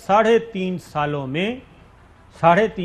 3.5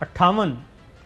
58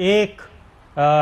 1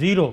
0।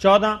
14,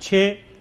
6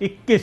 21,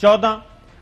14,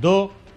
2,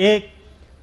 1।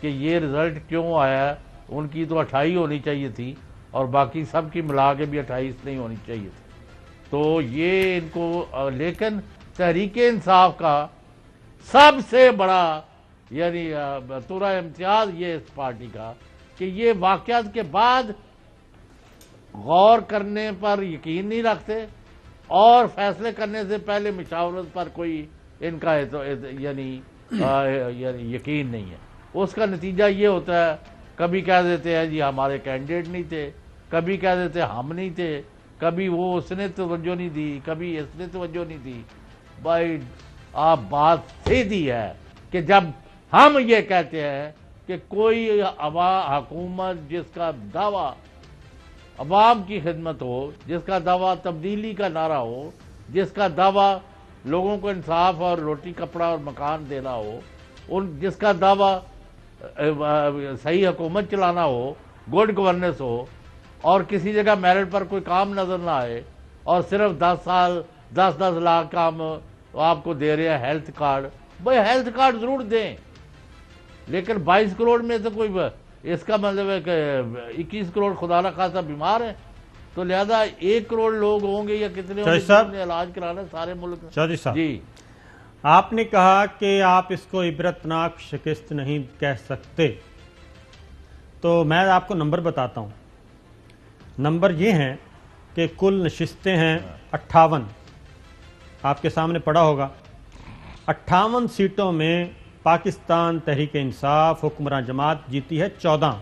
کہ یہ رزلٹ کیوں آیا ہے. ان کی تو 28 ہونی چاہیے تھی اور باقی سب کی ملا کے بھی 28 نہیں ہونی چاہیے تھی. تو یہ ان کو لیکن تحریک انصاف کا سب سے بڑا یعنی تورا امتیاز یہ اس پارٹی کا کہ یہ واقعات کے بعد غور کرنے پر یقین نہیں رکھتے اور فیصلے کرنے سے پہلے مشاورت پر کوئی ان کا یعنی یقین نہیں ہے. اس کا نتیجہ یہ ہوتا ہے کبھی کہہ دیتے ہیں جی ہمارے کینڈیڈیٹ نہیں تھے, کبھی کہہ دیتے ہم نہیں تھے, کبھی وہ اس نے توجہ نہیں دی, کبھی اس نے توجہ نہیں دی. بھائی آپ بات سیدھی ہے کہ جب ہم یہ کہتے ہیں کہ کوئی حکومت جس کا دعویٰ عوام کی خدمت ہو, جس کا دعویٰ تبدیلی کا نعرہ ہو, جس کا دعویٰ لوگوں کو انصاف اور روٹی کپڑا اور مکان دینا ہو, جس کا دعویٰ صحیح حکومت چلانا ہو, گڈ گورننس ہو, اور کسی جگہ میرٹ پر کوئی کام نظر نہ آئے اور صرف 10 لاکھ کام آپ کو دے رہے ہیں ہیلتھ کارڈ. بھائی ہیلتھ کارڈ ضرور دیں لیکن 22 کروڑ میں سے کوئی اس کا مطلب ہے کہ 21 کروڑ خدا نہ خواستہ بیمار ہیں, تو لہذا 1 کروڑ لوگ ہوں گے یا کتنے ہوں گے جس نے علاج کرانا سارے ملک میں. چودھری صاحب جی آپ نے کہا کہ آپ اس کو عبرتناک شکست نہیں کہہ سکتے, تو میں آپ کو نمبر بتاتا ہوں. نمبر یہ ہیں کہ کل نشستیں ہیں 58, آپ کے سامنے پڑا ہوگا. 58 سیٹوں میں پاکستان تحریک انصاف حکمراں جماعت جیتی ہے 14,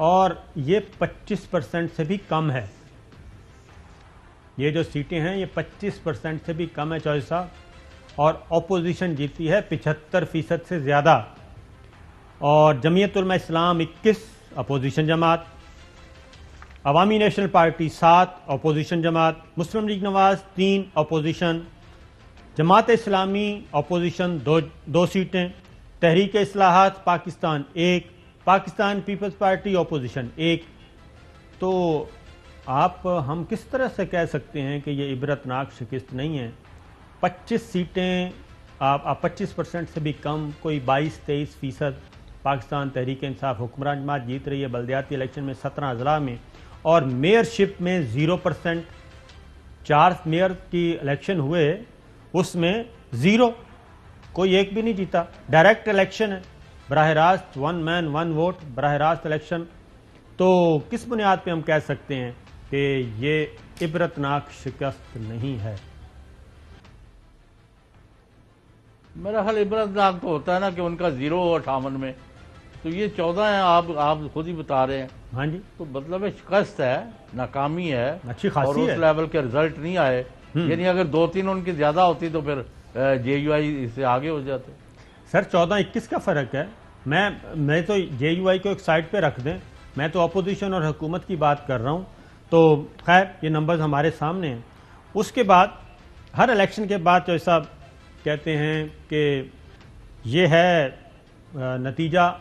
اور یہ 25% سے بھی کم ہے. یہ جو سیٹیں ہیں یہ 25% سے بھی کم ہے چودھری صاحب, اور اپوزیشن جیتی ہے 75% سے زیادہ. اور جمعیت علماء اسلام 21 اپوزیشن جماعت, عوامی نیشنل پارٹی 7 اپوزیشن جماعت, مسلم لیگ نواز 3 اپوزیشن, جماعت اسلامی اپوزیشن 2 سیٹیں, Tehreek Islahat Pakistan 1, Pakistan Peoples Party opposition 1. تو ہم کس طرح سے کہہ سکتے ہیں کہ یہ عبرتناک شکست نہیں ہے؟ 25 سیٹیں آپ 25% سے بھی کم, کوئی 22-23% پاکستان تحریک انصاف حکمراں جماعت جیت رہی ہے بلدیاتی الیکشن میں 17 اضلاع میں, اور میئرشپ میں 0%. 4 میئر کی الیکشن ہوئے اس میں 0, کوئی ایک بھی نہیں جیتا. ڈائریکٹ الیکشن ہے, براہ راست 1 مین 1 ووٹ براہ راست الیکشن. تو کس بنیاد پہ ہم کہہ سکتے ہیں کہ یہ عبرتناک شکست نہیں ہے؟ میرا خیال عبرتناک تو ہوتا ہے نا کہ ان کا 0-58 میں, تو یہ 14 ہیں, آپ خود ہی بتا رہے ہیں. ہاں جی, تو مطلب شکست ہے, ناکامی ہے, اچھی اور خاصی اس ہے. لیول کے رزلٹ نہیں آئے. یعنی اگر 2-3 ان کی زیادہ ہوتی تو پھر جے یو آئی اس سے آگے ہو جاتے. سر 14-21 کا فرق ہے. میں تو جے یو آئی کو ایک سائڈ پہ رکھ دیں, میں تو اپوزیشن اور حکومت کی بات کر رہا ہوں. تو خیر یہ نمبرز ہمارے سامنے ہیں. اس کے بعد ہر الیکشن کے بعد چودھری صاحب کہتے ہیں کہ یہ ہے نتیجہ,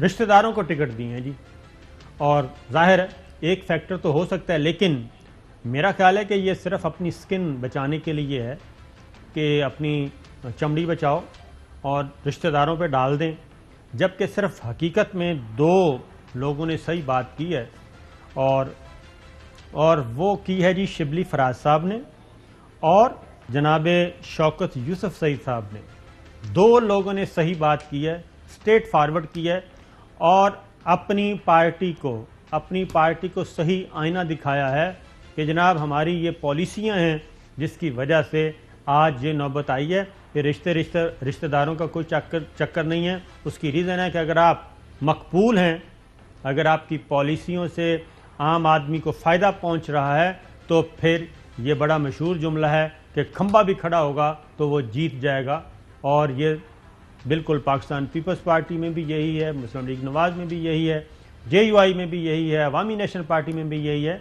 رشتہ داروں کو ٹکٹ دی ہیں جی. اور ظاہر ہے ایک فیکٹر تو ہو سکتا ہے, لیکن میرا خیال ہے کہ یہ صرف اپنی سکن بچانے کے لیے ہے کہ اپنی چمڑی بچاؤ اور رشتہ داروں پہ ڈال دیں, جبکہ صرف حقیقت میں 2 لوگوں نے صحیح بات کی ہے, اور وہ کی ہے جی شبلی فراز صاحب نے اور جناب شوکت یوسف سعید صاحب نے. 2 لوگوں نے صحیح بات کی ہے, اسٹریٹ فارورڈ کی ہے, اور اپنی پارٹی کو صحیح آئینہ دکھایا ہے کہ جناب ہماری یہ پالیسیاں ہیں جس کی وجہ سے آج یہ نوبت آئی ہے کہ رشتہ داروں کا کوئی چکر نہیں ہے. اس کی ریزن ہے کہ اگر آپ مقبول ہیں, اگر آپ کی پالیسیوں سے عام آدمی کو فائدہ پہنچ رہا ہے, تو پھر یہ بڑا مشہور جملہ ہے کہ کھمبا بھی کھڑا ہوگا تو وہ جیت جائے گا. اور یہ بالکل پاکستان پیپلز پارٹی میں بھی یہی ہے, مسلم لیگ نواز میں بھی یہی ہے, جے یو آئی میں بھی یہی ہے, عوامی نیشنل پارٹی میں بھی یہی ہے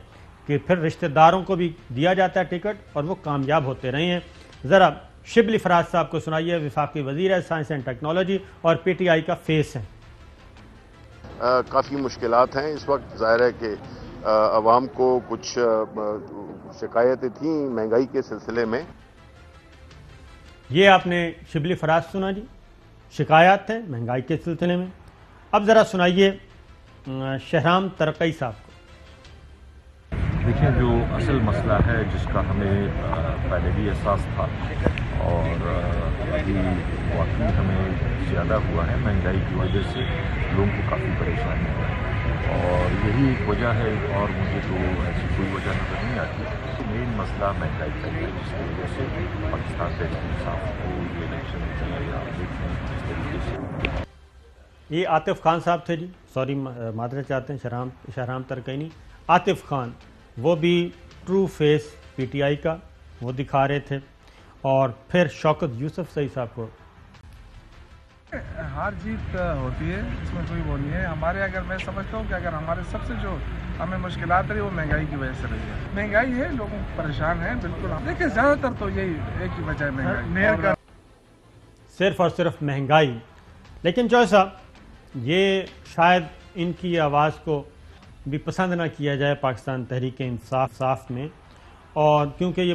کہ پھر رشتہ داروں کو بھی دیا جاتا ہے ٹکٹ اور وہ کامیاب ہوتے رہے ہیں. ذرا شبلی فراز صاحب کو سنائیے, وفاقی وزیر ہے سائنس اینڈ ٹیکنالوجی اور پی ٹی آئی کا فیس ہیں. کافی مشکلات ہیں اس وقت. ظاہر ہے کہ عوام کو کچھ شکایتیں تھیں مہنگائی کے سلسلے میں. یہ آپ نے شبلی فراز سنا جی. شکایات ہیں مہنگائی کے سلسلے میں. اب ذرا سنائیے شہرام ترقی صاحب کو. دیکھیں، جو اصل مسئلہ ہے جس کا ہمیں پہلے بھی احساس تھا اور ابھی واقعی ہمیں زیادہ ہوا ہے، مہنگائی کی وجہ سے لوگوں کو کافی پریشانی ہے اور یہی ایک وجہ ہے، اور مجھے تو ایسی کوئی وجہ نظر نہیں آتی. مین مسئلہ مہنگائی کا ہے جس کی وجہ سے پاکستان تحریک انصاف کو یہ الیکشن اس طریقے سے. یہ عاطف خان صاحب تھے جی، سوری معذرت چاہتے ہیں، شہرام ترقی نہیں، عاطف خان، وہ بھی true face P T I کا وہ دکھا رہے تھے. اور پھر شوکت یوسف صحیح صاحب کو. ہار جیت ہوتی ہے، اس میں کوئی وہ نہیں ہے. ہمارے اگر میں سمجھتا ہوں کہ اگر ہمارے سب سے جو ہمیں مشکلات رہی وہ مہنگائی کی وجہ سے رہی ہے. مہنگائی ہے، لوگ پریشان ہیں بالکل. دیکھیں زیادہ تر تو یہی ایک ہی وجہ ہے مہنگائی، صرف اور صرف مہنگائی. لیکن چوہے صاحب یہ شاید ان کی آواز کو بھی پسند نہ کیا جائے پاکستان تحریک انصاف میں، اور کیونکہ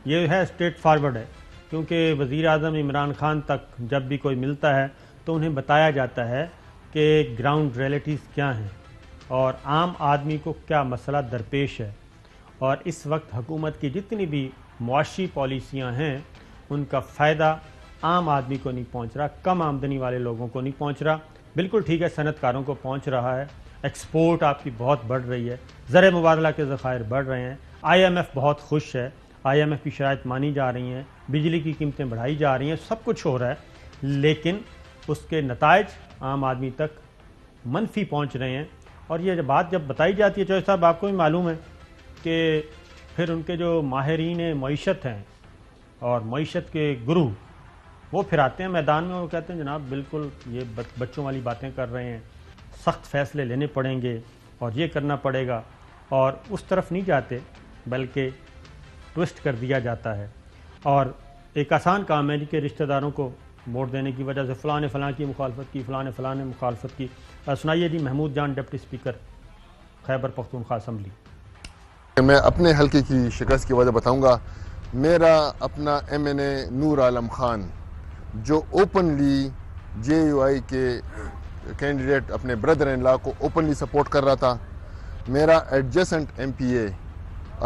یہ ہے اسٹریٹ فارورڈ ہے، کیونکہ وزیر اعظم عمران خان تک جب بھی کوئی ملتا ہے تو انہیں بتایا جاتا ہے کہ گراؤنڈ ریئلٹیز کیا ہیں اور عام آدمی کو کیا مسئلہ درپیش ہے. اور اس وقت حکومت کی جتنی بھی معاشی پالیسیاں ہیں ان کا فائدہ عام آدمی کو نہیں پہنچ رہا، کم آمدنی والے لوگوں کو نہیں پہنچ رہا. بالکل ٹھیک ہے، صنعت کاروں کو پہنچ رہا ہے، ایکسپورٹ آپ کی بہت بڑھ رہی ہے، زر مبادلہ کے ذخائر بڑھ رہے ہیں، آئی ایم ایف بہت خوش ہے، آئی ایم ایف کی شرائط مانی جا رہی ہیں، بجلی کی قیمتیں بڑھائی جا رہی ہیں، سب کچھ ہو رہا ہے. لیکن اس کے نتائج عام آدمی تک منفی پہنچ رہے ہیں. اور یہ بات جب بتائی جاتی ہے چوہے صاحب، آپ کو بھی معلوم ہے کہ پھر ان کے جو ماہرین معیشت ہیں اور معیشت کے گرو وہ پھر آتے ہیں میدان میں، وہ کہتے ہیں جناب بالکل یہ بچوں والی باتیں کر رہے ہیں، سخت فیصلے لینے پڑیں گے اور یہ کرنا پڑے گا. اور اس طرف نہیں جاتے بلکہ ٹوسٹ کر دیا جاتا ہے. اور ایک آسان کام ہے کہ رشتہ داروں کو ووٹ دینے کی وجہ سے فلاں نے فلاں کی مخالفت کی، فلاں نے فلاں نے مخالفت کی. سنائیے جی محمود جان، deputy speaker Khyber Pakhtunkhwa assembly. میں اپنے حلقے کی شکست کی وجہ بتاؤں گا. میرا اپنا ایم این اے نور عالم خان جو اوپنلی جے یو آئی کے کینڈیڈیٹ اپنے بردر ان لا کو اوپنلی سپورٹ کر رہا تھا. میرا ایڈجسنٹ ایم پی اے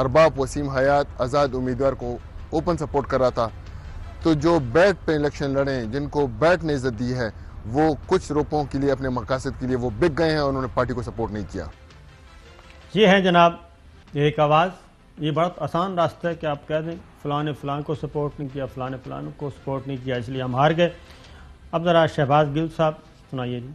ارباب وسیم حیات آزاد امیدوار کو اوپن سپورٹ کر رہا تھا. تو جو بیٹ پہ الیکشن لڑیں، جن کو بیٹ نے عزت دی ہے، وہ کچھ روپوں کے لیے اپنے مقاصد کے لیے وہ بک گئے ہیں اور انہوں نے پارٹی کو سپورٹ نہیں کیا. یہ ہے جناب ایک آواز. یہ بہت آسان راستہ ہے کہ آپ کہہ دیں فلاں نے فلاں کو سپورٹ نہیں کیا، فلاں نے فلاں کو سپورٹ نہیں کیا، اس لیے ہم ہار گئے. اب ذرا شہباز گل صاحب سنائیے جی.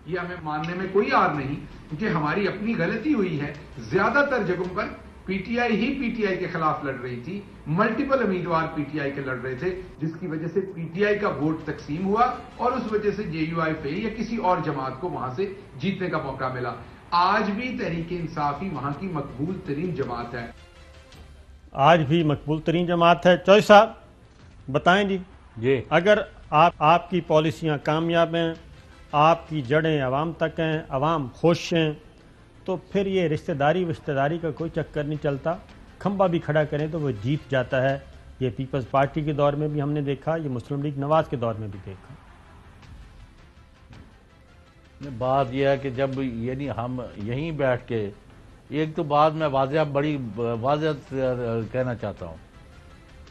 یہ ہمیں ماننے میں کوئی آر نہیں کہ ہماری اپنی غلطی ہوئی ہے. زیادہ تر جگہوں پر پی ٹی آئی کے خلاف لڑ رہی تھی، ملٹیپل امیدوار پی ٹی آئی کے لڑ رہے تھے، جس کی وجہ سے پی ٹی آئی کا ووٹ تقسیم ہوا اور اس وجہ سے جے یو آئی فیل یا کسی اور جماعت کو وہاں سے جیتنے کا موقع ملا. آج بھی تحریک انصاف ہی وہاں کی مقبول ترین جماعت ہے. آج بھی مقبول ترین جماعت ہے. چوہے صاحب بتائیں جی، اگر آپ کی پالیسیاں کامیاب ہیں، آپ کی جڑیں عوام تک ہیں، عوام خوش ہیں، تو پھر یہ رشتہ داری کا کوئی چکر نہیں چلتا. کھمبا بھی کھڑا کریں تو وہ جیت جاتا ہے. یہ پیپلز پارٹی کے دور میں بھی ہم نے دیکھا، یہ مسلم لیگ نواز کے دور میں بھی دیکھا. بات یہ ہے کہ جب یعنی ہم یہیں بیٹھ کے ایک تو بات میں بڑی واضح کہنا چاہتا ہوں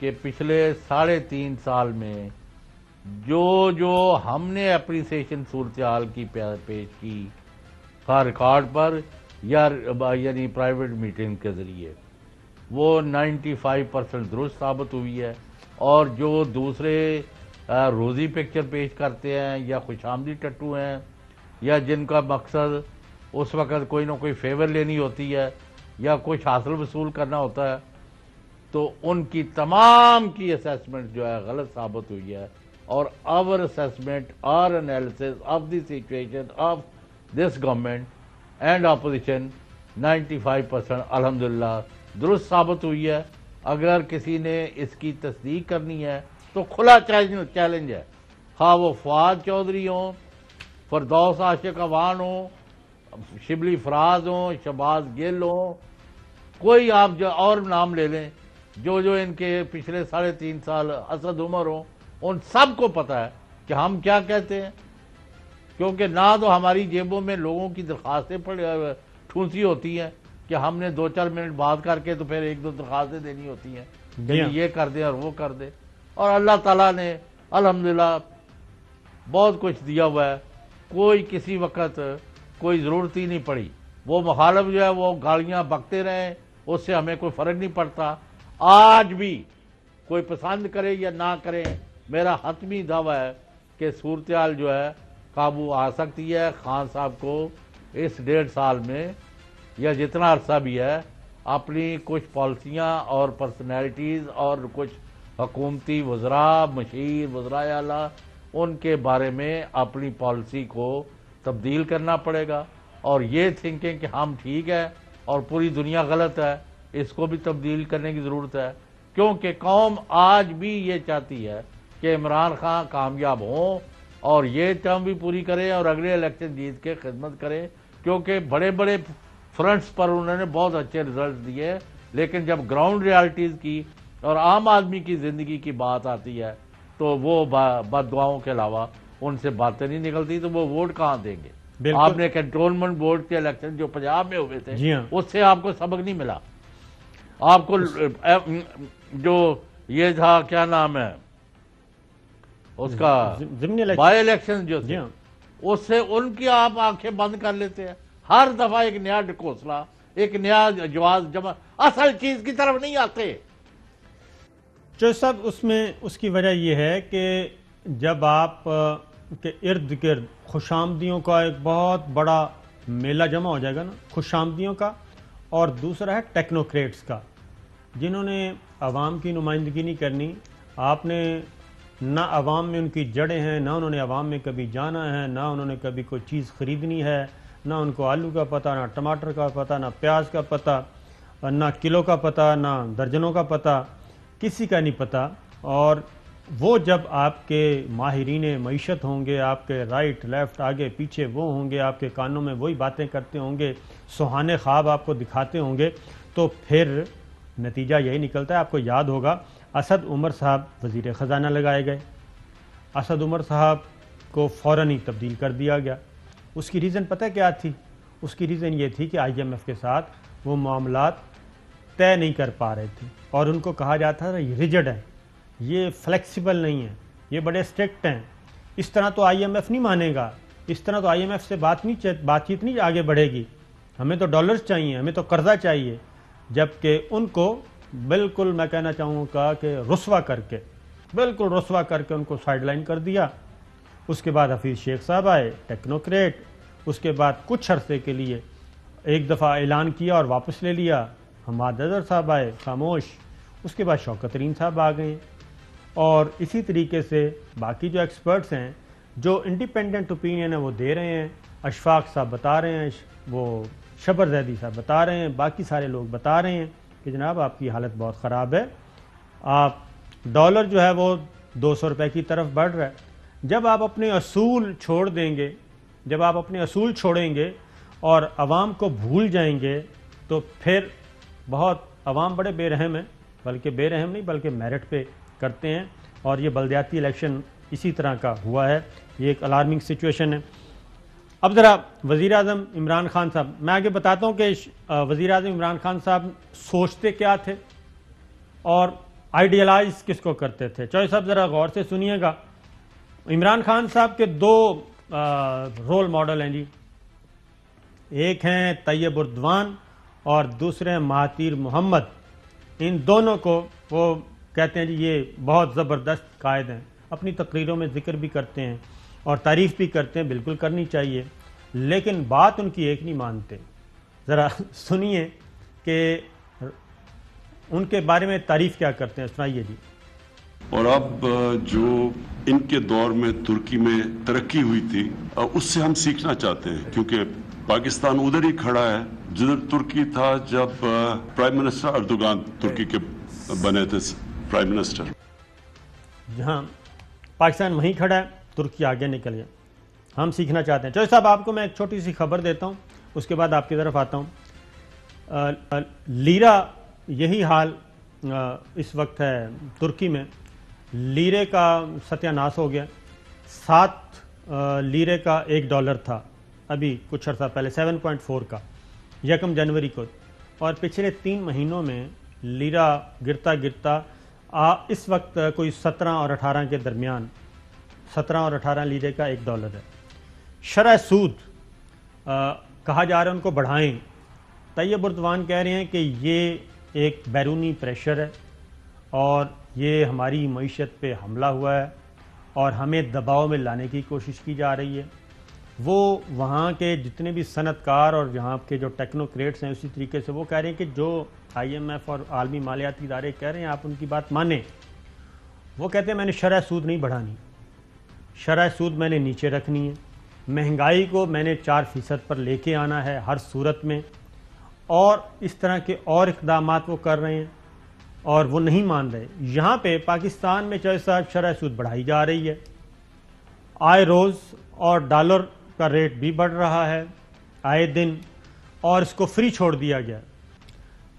کہ پچھلے 3.5 سال میں جو ہم نے اپریسیشن صورتحال کی پیش کی ریکارڈ پر یا یعنی پرائیویٹ میٹنگ کے ذریعے، وہ 95% درست ثابت ہوئی ہے. اور جو دوسرے روزی پکچر پیش کرتے ہیں یا خوش آمدی ٹٹو ہیں یا جن کا مقصد اس وقت کوئی نہ کوئی فیور لینی ہوتی ہے یا کچھ حاصل وصول کرنا ہوتا ہے، تو ان کی تمام کی اسیسمنٹ جو ہے غلط ثابت ہوئی ہے. اور our assessment, our analysis of the situation of this government and opposition 95% الحمدللہ درست ثابت ہوئی ہے. اگر کسی نے اس کی تصدیق کرنی ہے تو کھلا چیلنج ہے، خواہ وہ فواد چودھری ہوں، فردوس عاشق اوان ہوں، شبلی فراز ہوں، شہباز گل ہوں، کوئی آپ جو اور نام لے لیں، جو ان کے پچھلے 3.5 سال اسد عمر ہوں، ان سب کو پتہ ہے کہ ہم کیا کہتے ہیں، کیونکہ نہ تو ہماری جیبوں میں لوگوں کی درخواستیں ٹھونسی ہوتی ہیں کہ ہم نے 2-4 منٹ بات کر کے تو پھر 1-2 درخواستیں دینی ہوتی ہیں کہ یہ کر دے اور وہ کر دے. اور اللہ تعالیٰ نے الحمدللہ بہت کچھ دیا ہوا ہے، کوئی کسی وقت کوئی ضرورت ہی نہیں پڑی. وہ مخالف جو ہے وہ گالیاں بکتے رہے، اس سے ہمیں کوئی فرق نہیں پڑتا. آج بھی کوئی پسند کرے یا نہ کرے، میرا حتمی دعویٰ ہے کہ صورتحال جو ہے قابو آ سکتی ہے. خان صاحب کو اس 1.5 سال میں یا جتنا عرصہ بھی ہے اپنی کچھ پالیسیاں اور پرسنالٹیز اور کچھ حکومتی وزراء، مشیر وزراء اعلیٰ، ان کے بارے میں اپنی پالیسی کو تبدیل کرنا پڑے گا. اور یہ تھنکنگ کہ ہم ٹھیک ہے اور پوری دنیا غلط ہے، اس کو بھی تبدیل کرنے کی ضرورت ہے. کیونکہ قوم آج بھی یہ چاہتی ہے کہ عمران خان کامیاب ہوں اور یہ ٹرم بھی پوری کرے اور اگلے الیکشن جیت کے خدمت کرے. کیونکہ بڑے بڑے فرنٹس پر انہوں نے بہت اچھے رزلٹ دیے، لیکن جب گراؤنڈ ریالٹیز کی اور عام آدمی کی زندگی کی بات آتی ہے تو وہ بد دعاؤں کے علاوہ ان سے باتیں نہیں نکلتی. تو وہ ووٹ کہاں دیں گے؟ آپ نے کنٹرولمنٹ بورڈ کے الیکشن جو پنجاب میں ہوئے تھے اس سے آپ کو سبق نہیں ملا. آپ کو جو یہ تھا کیا نام ہے اس کا بائی الیکشن جو تھے، اس سے ان کی آپ آنکھیں بند کر لیتے ہیں. ہر دفعہ ایک نیا ڈکوسلا، ایک نیا جواز جمع، اصل چیز کی طرف نہیں آتے. چوہدری صاحب اس کی وجہ یہ ہے کہ جب آپ کے ارد گرد خوش آمدیوں کا ایک بہت بڑا میلہ جمع ہو جائے گا نا، خوش آمدیوں کا، اور دوسرا ہے ٹیکنوکریٹس کا، جنہوں نے عوام کی نمائندگی نہیں کرنی. آپ نے نہ عوام میں ان کی جڑیں ہیں، نہ انہوں نے عوام میں کبھی جانا ہے، نہ انہوں نے کبھی کوئی چیز خریدنی ہے، نہ ان کو آلو کا پتہ، نہ ٹماٹر کا پتہ، نہ پیاز کا پتہ، نہ کلو کا پتہ، نہ درجنوں کا پتہ، کسی کا نہیں پتہ. اور وہ جب آپ کے ماہرین معیشت ہوں گے، آپ کے رائٹ لیفٹ آگے پیچھے وہ ہوں گے، آپ کے کانوں میں وہی باتیں کرتے ہوں گے، سہانے خواب آپ کو دکھاتے ہوں گے، تو پھر نتیجہ یہی نکلتا ہے. آپ کو یاد ہوگا اسد عمر صاحب وزیر خزانہ لگائے گئے، اسد عمر صاحب کو فوراً ہی تبدیل کر دیا گیا. اس کی ریزن پتہ کیا تھی؟ اس کی ریزن یہ تھی کہ آئی ایم ایف کے ساتھ وہ معاملات طے نہیں کر پا رہے تھے، اور ان کو کہا جاتا تھا یہ ریجڈ ہیں، یہ فلیکسیبل نہیں ہیں، یہ بڑے اسٹرکٹ ہیں، اس طرح تو آئی ایم ایف نہیں مانے گا، اس طرح تو آئی ایم ایف سے بات چیت نہیں آگے بڑھے گی، ہمیں تو ڈالرز چاہیے، ہمیں تو قرضہ چاہیے. جبکہ ان کو بالکل میں کہنا چاہوں گا کہ رسوا کر کے، بالکل رسوا کر کے ان کو سائیڈ لائن کر دیا. اس کے بعد حفیظ شیخ صاحب آئے، ٹیکنوکریٹ. اس کے بعد کچھ عرصے کے لیے ایک دفعہ اعلان کیا اور واپس لے لیا. حماد اظہر صاحب آئے، خاموش. اس کے بعد شوکت ترین صاحب آ گئے. اور اسی طریقے سے باقی جو ایکسپرٹس ہیں جو انڈیپینڈنٹ اوپینین ہے وہ دے رہے ہیں. اشفاق صاحب بتا رہے ہیں، وہ شبر زیدی صاحب بتا رہے ہیں، باقی سارے لوگ بتا رہے ہیں کہ جناب آپ کی حالت بہت خراب ہے، آپ ڈالر جو ہے وہ 200 روپے کی طرف بڑھ رہا ہے. جب آپ اپنے اصول چھوڑ دیں گے، جب آپ اپنے اصول چھوڑیں گے اور عوام کو بھول جائیں گے تو پھر بہت عوام بڑے بے رحم ہیں، بلکہ بے رحم نہیں بلکہ میرٹ پہ کرتے ہیں. اور یہ بلدیاتی الیکشن اسی طرح کا ہوا ہے. یہ ایک الارمنگ سچویشن ہے. اب ذرا وزیر اعظم عمران خان صاحب، میں آگے بتاتا ہوں کہ وزیر اعظم عمران خان صاحب سوچتے کیا تھے اور آئیڈیالائز کس کو کرتے تھے. چوہدری صاحب ذرا غور سے سنیے گا. عمران خان صاحب کے 2 رول ماڈل ہیں جی. ایک ہیں طیب اردوان اور دوسرے ہیں مہاتیر محمد. ان دونوں کو وہ کہتے ہیں جی یہ بہت زبردست قائد ہیں. اپنی تقریروں میں ذکر بھی کرتے ہیں اور تعریف بھی کرتے ہیں، بالکل کرنی چاہیے، لیکن بات ان کی ایک نہیں مانتے. ذرا سنیے کہ ان کے بارے میں تعریف کیا کرتے ہیں، سنائیے جی. اور اب جو ان کے دور میں ترکی میں ترقی ہوئی تھی اس سے ہم سیکھنا چاہتے ہیں، کیونکہ پاکستان ادھر ہی کھڑا ہے جدھر ترکی تھا جب پرائم منسٹر اردوغان ترکی کے بنے تھے پرائم منسٹر. جہاں پاکستان وہیں کھڑا ہے، ترکی آگے نکل گیا. ہم سیکھنا چاہتے ہیں. چوہدری صاحب آپ کو میں ایک چھوٹی سی خبر دیتا ہوں، اس کے بعد آپ کی طرف آتا ہوں. لیرا یہی حال اس وقت ہے ترکی میں. لیرے کا ستیہ ناش ہو گیا. 7 لیرے کا $1 تھا ابھی کچھ عرصہ پہلے 7.4 کا 1 جنوری کو، اور پچھلے 3 مہینوں میں لیرہ گرتا گرتا اس وقت کوئی 17 اور 18 کے درمیان 17 اور 18 لیرے کا $1 ہے۔ شرح سود کہا جا رہا ہے ان کو بڑھائیں۔ طیب اردوان کہہ رہے ہیں کہ یہ ایک بیرونی پریشر ہے اور یہ ہماری معیشت پہ حملہ ہوا ہے اور ہمیں دباؤ میں لانے کی کوشش کی جا رہی ہے۔ وہ وہاں کے جتنے بھی صنعت کار اور یہاں کے جو ٹیکنوکریٹس ہیں اسی طریقے سے وہ کہہ رہے ہیں کہ جو IMF اور عالمی مالیاتی ادارے کہہ رہے ہیں آپ ان کی بات مانیں۔ وہ کہتے ہیں میں نے شرح سود نہیں بڑھانی، شرح سود میں نے نیچے رکھنی ہے، مہنگائی کو میں نے 4% پر لے کے آنا ہے ہر صورت میں، اور اس طرح کے اور اقدامات وہ کر رہے ہیں اور وہ نہیں مان رہے۔ یہاں پہ پاکستان میں چوہے صاحب شرح سود بڑھائی جا رہی ہے، آئے روز اور ڈالر کا ریٹ بھی بڑھ رہا ہے آئے دن، اور اس کو فری چھوڑ دیا گیا۔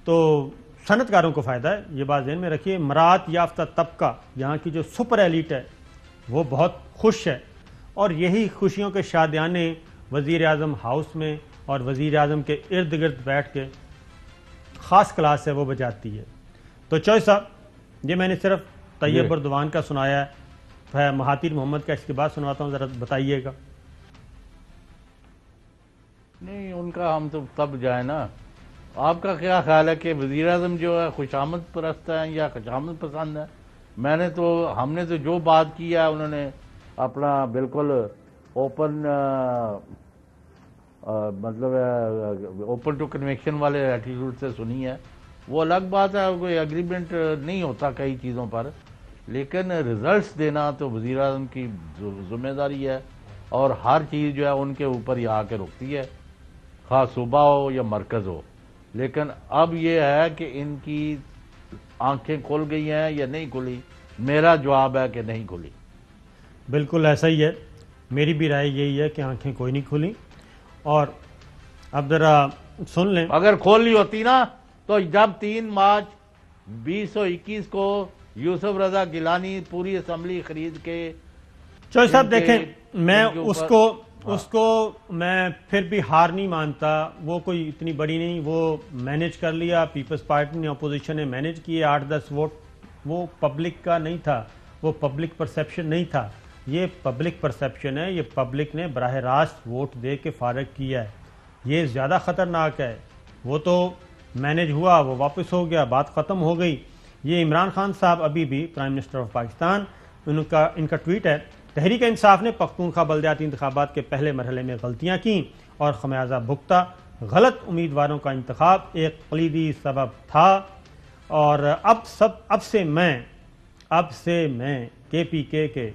تو صنعت کاروں کو فائدہ ہے، یہ بات ذہن میں رکھیے۔ مراعات یافتہ طبقہ یہاں کی جو سپر ایلیٹ ہے وہ بہت خوش ہے، اور یہی خوشیوں کے شادیانے وزیر اعظم ہاؤس میں اور وزیر اعظم کے ارد گرد بیٹھ کے خاص کلاس ہے وہ بجاتی ہے۔ تو چوہے صاحب یہ میں نے صرف طیب اردوان کا سنایا ہے، مہاتیر محمد کا اس کے بعد سنواتا ہوں، ذرا بتائیے گا۔ نہیں ان کا ہم تو تب جائیں نا۔ آپ کا کیا خیال ہے کہ وزیر اعظم جو ہے خوشامد پرست ہیں یا خوشامد پسند ہے؟ ہم نے تو جو بات کی ہے انہوں نے اپنا بالکل اوپن مطلب اوپن ٹو کنویکشن والے ایٹیٹیوڈ سے سنی ہے۔ وہ الگ بات ہے، کوئی اگریمنٹ نہیں ہوتا کئی چیزوں پر، لیکن ریزلٹس دینا تو وزیر اعظم کی ذمہ داری ہے، اور ہر چیز جو ہے ان کے اوپر ہی آ کے رکتی ہے، خاص صوبہ ہو یا مرکز ہو۔ لیکن اب یہ ہے کہ ان کی آنکھیں کھل گئی ہیں یا نہیں کھلی؟ میرا جواب ہے کہ نہیں کھلی۔ بالکل ایسا ہی ہے، میری بھی رائے یہی ہے کہ آنکھیں کوئی نہیں کھلی۔ اور اب ذرا سن لیں، اگر کھول لی ہوتی نا تو جب 3 مارچ 2021 کو یوسف رضا گیلانی پوری اسمبلی خرید کے چوہے صاحب دیکھیں میں اس کو میں پھر بھی ہار نہیں مانتا، وہ کوئی اتنی بڑی نہیں، وہ مینیج کر لیا، پیپلز پارٹی نے اپوزیشن نے مینیج کیے 8-10 ووٹ، وہ پبلک کا نہیں تھا، وہ پبلک پرسیپشن نہیں تھا، یہ پبلک پرسیپشن ہے، یہ پبلک نے براہ راست ووٹ دے کے فارغ کیا ہے، یہ زیادہ خطرناک ہے۔ وہ تو مینیج ہوا، وہ واپس ہو گیا، بات ختم ہو گئی۔ یہ عمران خان صاحب ابھی بھی پرائم منسٹر آف پاکستان، ان کا ٹویٹ ہے، تحریک انصاف نے پختونخوا بلدیاتی انتخابات کے پہلے مرحلے میں غلطیاں کیں اور خمیازہ بھگتا، غلط امیدواروں کا انتخاب ایک کلیدی سبب تھا، اور اب سے میں KPK کے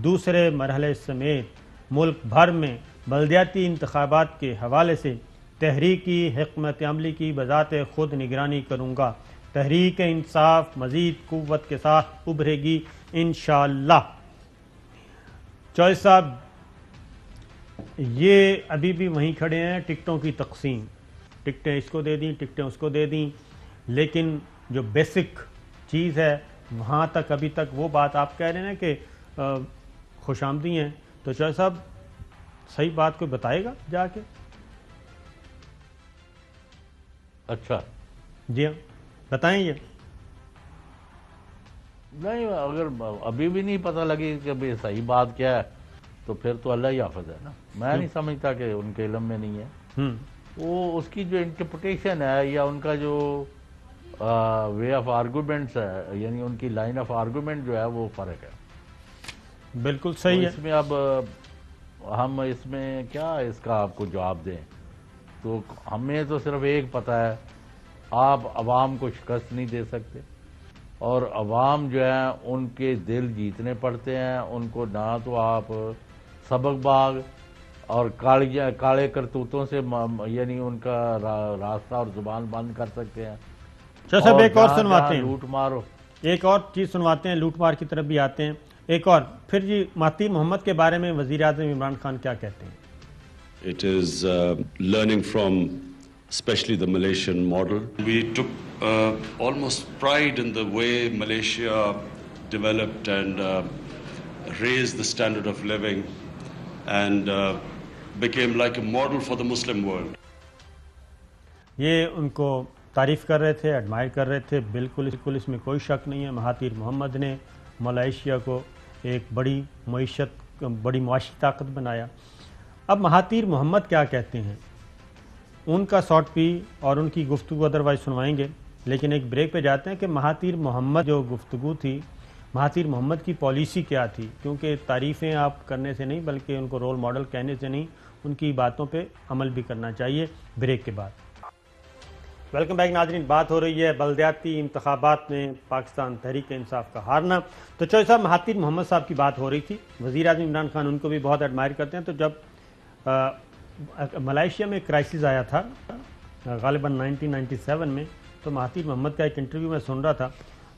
دوسرے مرحلے سمیت ملک بھر میں بلدیاتی انتخابات کے حوالے سے تحریکی حکمت عملی کی بذات خود نگرانی کروں گا۔ تحریک انصاف مزید قوت کے ساتھ ابھرے گی انشاءاللہ۔ چوہے صاحب یہ ابھی بھی وہیں کھڑے ہیں، ٹکٹوں کی تقسیم، ٹکٹیں اس کو دے دیں، ٹکٹیں اس کو دے دیں، لیکن جو بیسک چیز ہے وہاں تک ابھی تک وہ بات آپ کہہ رہے ہیں کہ خوش آمدی ہیں۔ تو چوہے صاحب صحیح بات کوئی بتائے گا جا کے؟ اچھا جی ہاں بتائیں۔ یہ نہیں، اگر ابھی بھی نہیں پتہ لگی کہ بھئی صحیح بات کیا ہے تو پھر تو اللہ ہی حافظ ہے نا۔ میں نہیں سمجھتا کہ ان کے علم میں نہیں ہے، وہ اس کی جو انٹرپریٹیشن ہے یا ان کا جو وے آف آرگومنٹس ہے، یعنی ان کی لائن آف آرگومنٹ جو ہے وہ فرق ہے۔ بالکل صحیح ہے۔ اس میں اب ہم اس میں کیا اس کا آپ کو جواب دیں؟ تو ہمیں تو صرف ایک پتہ ہے، آپ عوام کو شکست نہیں دے سکتے، اور عوام جو ہے ان کے دل جیتنے پڑتے ہیں، ان کو نہ تو آپ سبق باغ اور کالے کرتوتوں سے یعنی ان کا راستہ اور زبان بند کر سکتے ہیں۔ صاحب ایک اور سنواتے ہیں، لوٹ مارو، ایک اور چیز سنواتے ہیں، لوٹ مار کی طرف بھی آتے ہیں ایک اور۔ پھر جی مہاتیر محمد کے بارے میں وزیر اعظم عمران خان کیا کہتے ہیں؟ It is learning from especially the Malaysian model. We took almost pride in the way Malaysia developed and raised the standard of living and became like a model for the Muslim world. یہ ان کو تعریف کر رہے تھے, admirer کر رہے تھے. بالکل اس میں کوئی شک نہیں ہے. مہاتیر محمد نے ملائیشیا کو ایک بڑی معاشی طاقت بنایا. اب مہاتیر محمد کیا کہتے ہیں, ان کا ساٹ پی اور ان کی گفتگو ادروائز سنوائیں گے, لیکن ایک بریک پہ جاتے ہیں کہ مہاتیر محمد جو گفتگو تھی, مہاتیر محمد کی پالیسی کیا تھی, کیونکہ تعریفیں آپ کرنے سے نہیں بلکہ ان کو رول ماڈل کہنے سے نہیں, ان کی باتوں پہ عمل بھی کرنا چاہیے. بریک کے بعد ویلکم بیک ناظرین. بات ہو رہی ہے بلدیاتی انتخابات میں پاکستان تحریک انصاف کا ہارنا. تو چوہے صاحب, مہاتیر محمد صاحب کی بات ہو رہی تھی. وزیر اعظم عمران خان ان کو بھی بہت ایڈمائر کرتے ہیں. تو جب ملائیشیا میں کرائسس آیا تھا غالباً 1997 میں, تو مہاتیر محمد کا ایک انٹرویو میں سن رہا تھا,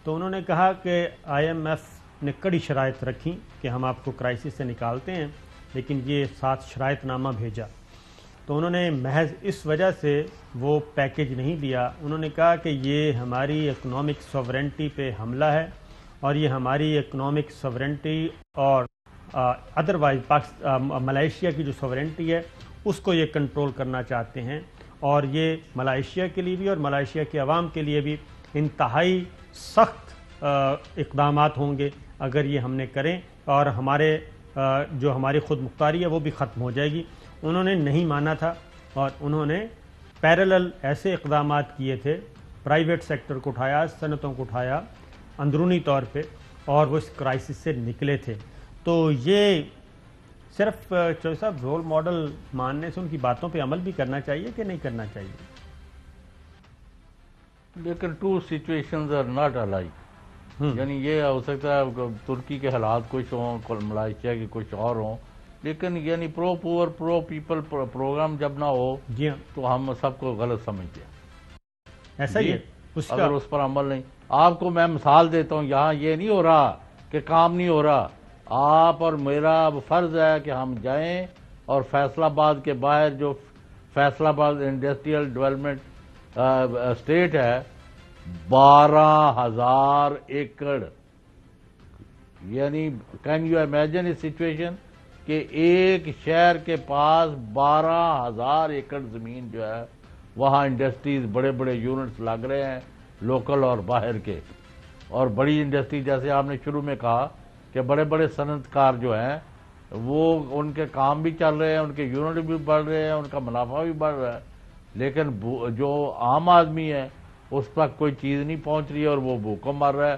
تو انہوں نے کہا کہ IMF نے کڑی شرائط رکھی کہ ہم آپ کو کرائسس سے نکالتے ہیں, لیکن یہ 7 شرائط نامہ بھیجا. تو انہوں نے محض اس وجہ سے وہ پیکج نہیں دیا. انہوں نے کہا کہ یہ ہماری اکنامک سوورنٹی پہ حملہ ہے, اور یہ ہماری اکنامک سوورنٹی اور ادروائز ملائیشیا کی جو سوورنٹی ہے اس کو یہ کنٹرول کرنا چاہتے ہیں, اور یہ ملائیشیا کے لیے بھی اور ملائیشیا کے عوام کے لیے بھی انتہائی سخت اقدامات ہوں گے اگر یہ ہم نے کریں, اور جو ہماری خود مختاری ہے وہ بھی ختم ہو جائے گی. انہوں نے نہیں مانا تھا, اور انہوں نے پیرالل ایسے اقدامات کیے تھے, پرائیویٹ سیکٹر کو اٹھایا, صنعتوں کو اٹھایا اندرونی طور پہ, اور وہ اس کرائسس سے نکلے تھے. تو یہ صرف چوہے صاحب رول ماڈل ماننے سے ان کی باتوں پہ عمل بھی کرنا چاہیے کہ نہیں کرنا چاہیے؟ لیکن 2 situations are not alike. یعنی یہ ہو سکتا ہے ترکی کے حالات کچھ ہوں, ملائیشیا کے کچھ اور ہوں, لیکن یعنی پرو پور پرو پیپل پروگرام جب نہ ہو جی ہاں, تو ہم سب کو غلط سمجھتے ہیں. ایسا ہی ہے. اگر اس پر عمل نہیں, آپ کو میں مثال دیتا ہوں, یہاں یہ نہیں ہو رہا کہ کام نہیں ہو رہا. آپ اور میرا فرض ہے کہ ہم جائیں اور فیصل آباد کے باہر جو فیصل آباد انڈسٹریل ڈیولپمنٹ اسٹیٹ ہے, 12,000 ایکڑ, یعنی can you imagine a situation کہ ایک شہر کے پاس 12,000 ایکڑ زمین جو ہے, وہاں انڈسٹریز بڑے بڑے یونٹس لگ رہے ہیں لوکل اور باہر کے, اور بڑی انڈسٹری جیسے آپ نے شروع میں کہا کہ بڑے بڑے صنعت کار جو ہیں وہ ان کے کام بھی چل رہے ہیں, ان کے یونٹ بھی بڑھ رہے ہیں, ان کا منافع بھی بڑھ رہا ہے, لیکن جو عام آدمی ہے اس تک کوئی چیز نہیں پہنچ رہی ہے, اور وہ بھوکوں مر رہا ہے,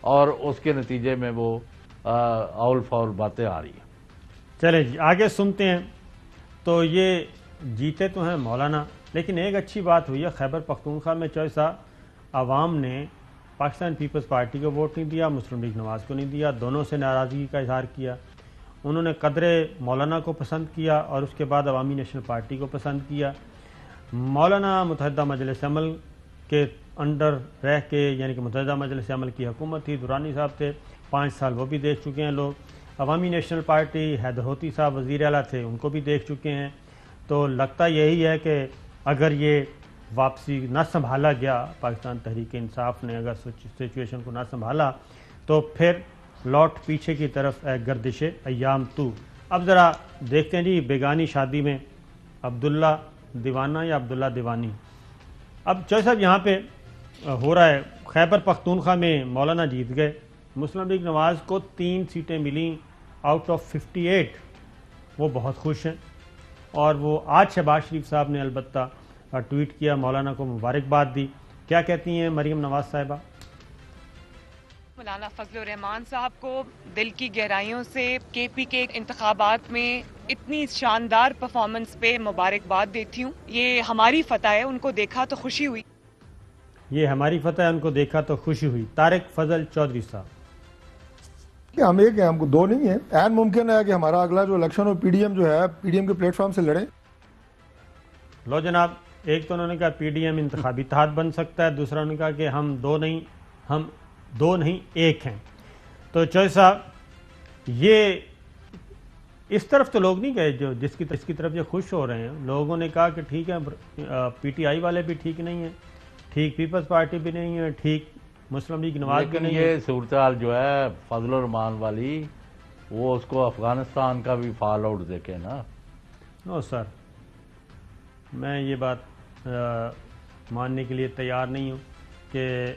اور اس کے نتیجے میں وہ اول فاول باتیں آ رہی ہیں. چلیں جی آگے سنتے ہیں. تو یہ جیتے تو ہیں مولانا, لیکن ایک اچھی بات ہوئی ہے خیبر پختونخوا میں. چوہے صاحب عوام نے پاکستان پیپلز پارٹی کو ووٹ نہیں دیا, مسلم لیگ نواز کو نہیں دیا, دونوں سے ناراضگی کا اظہار کیا. انہوں نے قدر مولانا کو پسند کیا, اور اس کے بعد عوامی نیشنل پارٹی کو پسند کیا. مولانا متحدہ مجلس عمل کے انڈر رہ کے, یعنی کہ متحدہ مجلس عمل کی حکومت تھی, دورانی صاحب تھے, 5 سال وہ بھی دیکھ چکے ہیں لوگ. عوامی نیشنل پارٹی حیدر ہوتی صاحب وزیر اعلیٰ تھے, ان کو بھی دیکھ چکے ہیں. تو لگتا یہی ہے کہ اگر یہ واپسی نہ سنبھالا گیا, پاکستان تحریک انصاف نے اگر سچویشن کو نہ سنبھالا, تو پھر لوٹ پیچھے کی طرف گردش ایام تو. اب ذرا دیکھتے ہیں جی بیگانی شادی میں عبداللہ دیوانہ یا عبداللہ دیوانی. اب چوہے صاحب یہاں پہ ہو رہا ہے, خیبر پختونخوا میں مولانا جیت گئے, مسلم لیگ نواز کو 3 سیٹیں ملیں آؤٹ آف 58. وہ بہت خوش ہیں, اور وہ آج شہباز شریف صاحب نے البتہ ٹویٹ کیا, مولانا کو مبارکباد دی. کیا کہتی ہیں مریم نواز صاحبہ؟ مولانا فضل الرحمان صاحب کو دل کی گہرائیوں سے KP کے انتخابات میں اتنی شاندار پرفارمنس پہ مبارکباد دیتی ہوں. یہ ہماری فتح ہے, ان کو دیکھا تو خوشی ہوئی. یہ ہماری فتح ہے, ان کو دیکھا تو خوشی ہوئی. طارق فضل چودھری صاحب, ہم ایک ہیں, ہم کو 2 نہیں ہیں. عین ممکن ہے کہ ہمارا اگلا جو الیکشن ہو PDM جو ہے PDM کے پلیٹ فارم سے لڑیں. لو جناب, ایک تو انہوں نے کہا PDM انتخابی اتحاد بن سکتا ہے, دوسرا انہوں نے کہا کہ ہم 2 نہیں 1 ہیں. تو چوہے صاحب یہ اس طرف تو لوگ نہیں گئے جو جس کی طرف یہ خوش ہو رہے ہیں. لوگوں نے کہا کہ ٹھیک ہے PTI والے بھی ٹھیک نہیں ہیں, ٹھیک پیپلز پارٹی بھی نہیں ہے, ٹھیک مسلم لیگ نواز بھی نہیں ہے. یہ صورتحال جو ہے فضل الرحمان والی, وہ اس کو افغانستان کا بھی فال آؤٹ دیکھے نا. نو سر، میں یہ بات ماننے کے لیے تیار نہیں ہوں کہ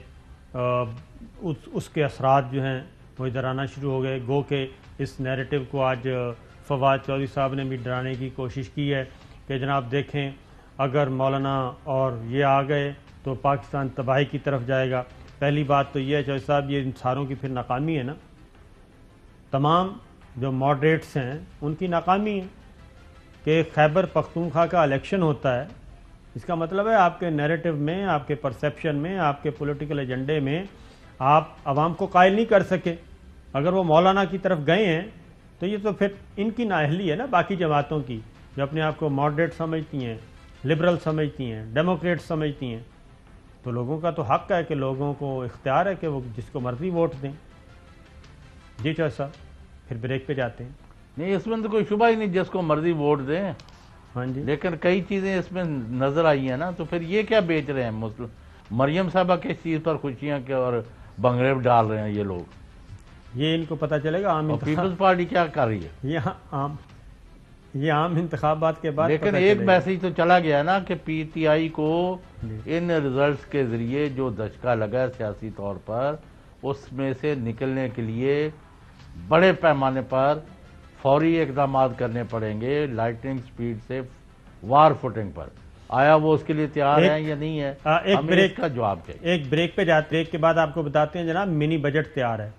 اس کے اثرات جو ہیں وہ ادھر آنا شروع ہو گئے. گو کہ اس نیریٹو کو آج فواد چودھری صاحب نے بھی ڈرانے کی کوشش کی ہے کہ جناب دیکھیں اگر مولانا اور یہ آ گئے تو پاکستان تباہی کی طرف جائے گا. پہلی بات تو یہ ہے چودھری صاحب، یہ ان ساروں کی پھر ناکامی ہے نا، تمام جو ماڈریٹس ہیں ان کی ناکامی ہے کہ خیبر پختونخوا کا الیکشن ہوتا ہے. اس کا مطلب ہے آپ کے نیریٹو میں، آپ کے پرسیپشن میں، آپ کے پولیٹیکل ایجنڈے میں آپ عوام کو قائل نہیں کر سکے. اگر وہ مولانا کی طرف گئے ہیں تو یہ تو پھر ان کی نااہلی ہے نا، باقی جماعتوں کی جو اپنے آپ کو ماڈریٹ سمجھتی ہیں، لبرل سمجھتی ہیں، ڈیموکریٹ سمجھتی ہیں. تو لوگوں کا تو حق ہے کہ لوگوں کو اختیار ہے کہ وہ جس کو مرضی ووٹ دیں. جی چودھری صاحب، پھر بریک پہ جاتے ہیں. نہیں، اس میں تو کوئی شبہ ہی نہیں جس کو مرضی ووٹ دیں. ہاں جی، لیکن کئی چیزیں اس میں نظر آئی ہیں نا، تو پھر یہ کیا بیچ رہے ہیں مسلم؟ مریم صاحبہ کس چیز پر خوشیاں کے اور بنگڑے ڈال رہے ہیں یہ لوگ؟ یہ ان کو پتہ چلے گا عام پیپلز پارٹی کیا کر رہی ہے یہ عام انتخابات کے بعد. لیکن ایک میسیج تو چلا گیا نا کہ پی ٹی آئی کو ان ریزلٹس کے ذریعے جو دھچکا لگا سیاسی طور پر، اس میں سے نکلنے کے لیے بڑے پیمانے پر فوری اقدامات کرنے پڑیں گے، لائٹنگ سپیڈ سے وار فوٹنگ پر. آیا وہ اس کے لیے تیار ہیں یا نہیں ہے؟ ایک بریک کا جواب چاہیے. ایک بریک پہ جاتے، بریک کے بعد آپ کو بتاتے ہیں جناب منی بجٹ تیار ہے.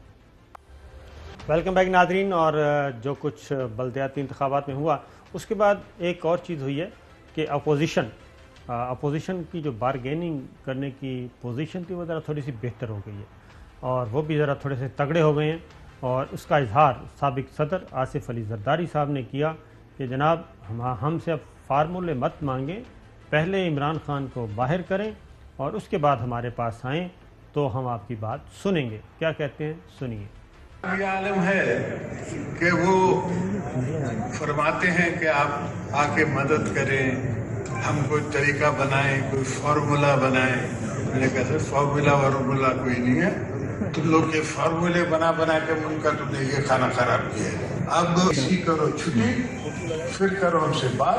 ویلکم بیک ناظرین. اور جو کچھ بلدیاتی انتخابات میں ہوا اس کے بعد ایک اور چیز ہوئی ہے کہ اپوزیشن کی جو بارگیننگ کرنے کی پوزیشن تھی وہ ذرا تھوڑی سی بہتر ہو گئی ہے اور وہ بھی ذرا تھوڑے سے تگڑے ہو گئے ہیں. اور اس کا اظہار سابق صدر آصف علی زرداری صاحب نے کیا کہ جناب ہم سے اب فارمولے مت مانگیں، پہلے عمران خان کو باہر کریں اور اس کے بعد ہمارے پاس آئیں تو ہم آپ کی بات سنیں گے. کیا کہتے ہیں سنیے. یہ عالم ہے کہ وہ فرماتے ہیں کہ آپ آ کے مدد کریں، ہم کوئی طریقہ بنائیں، کوئی فارمولا بنائیں. میں نے کہا سر فارمولا کوئی نہیں ہے، تم لوگ یہ فارمولے بنا کے ان کا تم نے یہ کھانا خراب کیا ہے. اب اسی کرو چھٹی، پھر کرو ہم سے بات.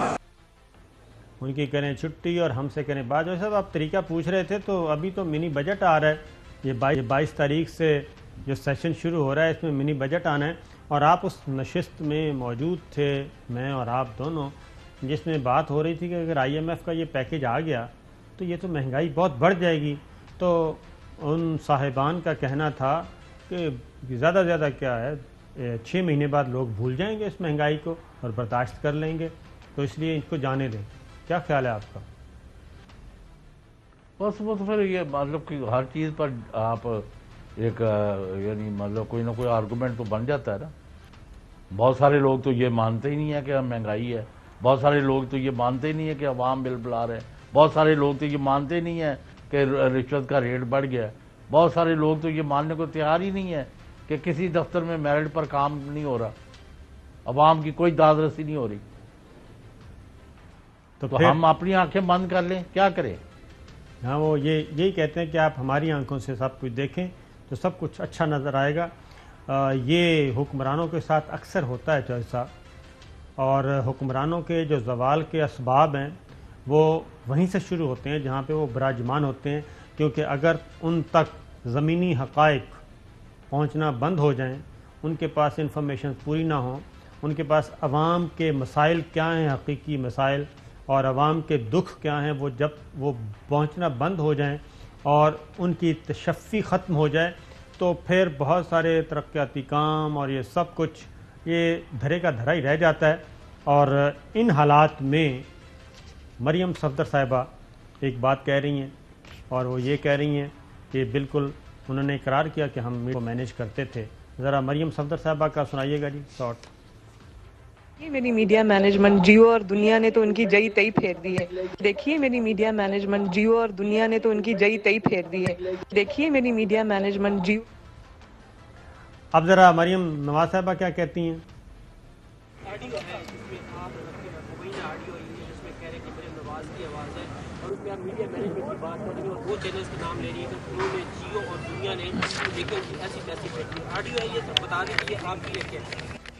ان کی کریں چھٹی اور ہم سے کریں بات. جو صاحب آپ طریقہ پوچھ رہے تھے تو ابھی تو منی بجٹ آ رہا ہے. یہ 22 تاریخ سے جو سیشن شروع ہو رہا ہے اس میں منی بجٹ آنا ہے اور آپ اس نشست میں موجود تھے، میں اور آپ دونوں، جس میں بات ہو رہی تھی کہ اگر IMF کا یہ پیکیج آ گیا تو یہ تو مہنگائی بہت بڑھ جائے گی. تو ان صاحبان کا کہنا تھا کہ زیادہ سے زیادہ کیا ہے 6 مہینے بعد لوگ بھول جائیں گے اس مہنگائی کو اور برداشت کر لیں گے، تو اس لیے ان کو جانے دیں. کیا خیال ہے آپ کا؟ بس وہ تو پھر یہ مطلب کہ ہر چیز پر آپ ایک یعنی مطلب کوئی نہ کوئی آرگومنٹ تو بن جاتا ہے نا. بہت سارے لوگ تو یہ مانتے ہی نہیں ہے کہ مہنگائی ہے، بہت سارے لوگ تو یہ مانتے ہی نہیں ہے کہ عوام بل بلا رہے ہیں، بہت سارے لوگ تو یہ مانتے ہی نہیں ہے کہ رشوت کا ریٹ بڑھ گیا ہے، بہت سارے لوگ تو یہ ماننے کو تیار ہی نہیں ہے کہ کسی دفتر میں میرٹ پر کام نہیں ہو رہا، عوام کی کوئی داد رسی نہیں ہو رہی. تو ہم اپنی آنکھیں بند کر لیں، کیا کریں؟ ہاں، وہ یہی کہتے ہیں کہ آپ ہماری آنکھوں سے سب کچھ دیکھیں تو سب کچھ اچھا نظر آئے گا. یہ حکمرانوں کے ساتھ اکثر ہوتا ہے چودھری صاحب، اور حکمرانوں کے جو زوال کے اسباب ہیں وہ وہیں سے شروع ہوتے ہیں جہاں پہ وہ براجمان ہوتے ہیں. کیونکہ اگر ان تک زمینی حقائق پہنچنا بند ہو جائیں، ان کے پاس انفارمیشن پوری نہ ہوں، ان کے پاس عوام کے مسائل کیا ہیں، حقیقی مسائل اور عوام کے دکھ کیا ہیں، وہ جب وہ پہنچنا بند ہو جائیں اور ان کی تشفی ختم ہو جائے تو پھر بہت سارے ترقیاتی کام اور یہ سب کچھ یہ دھرے کا دھرا ہی رہ جاتا ہے. اور ان حالات میں مریم صفدر صاحبہ ایک بات کہہ رہی ہیں اور وہ یہ کہہ رہی ہیں کہ بالکل انہوں نے اقرار کیا کہ ہم کو مینیج کرتے تھے. ذرا مریم صفدر صاحبہ کا سنائیے گا جی شارٹ. میری میڈیا مینجمنٹ جیو اور دنیا نے تو ان کی جئی تئی پھیر دی ہے. دیکھیے میری میڈیا مینجمنٹ جیو اور دنیا نے تو ان کی جئی تئی پھیر دی ہے. دیکھیے میری میڈیا مینجمنٹ جیو. اب ذرا مریم نواز صاحبہ کیا کہتی ہیں. میڈیا مینجمنٹ کی بات کر رہی ہیں اور وہ چینلز کا نام لے رہی ہے کہ انہوں نے جیو اور دنیا نے دیکھیں ایسی پیسی پھینکی. آڈیو ہے یہ سب بتا دیں کہ یہ آپ کی ہے کیا؟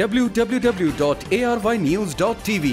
www.arYnews.tv।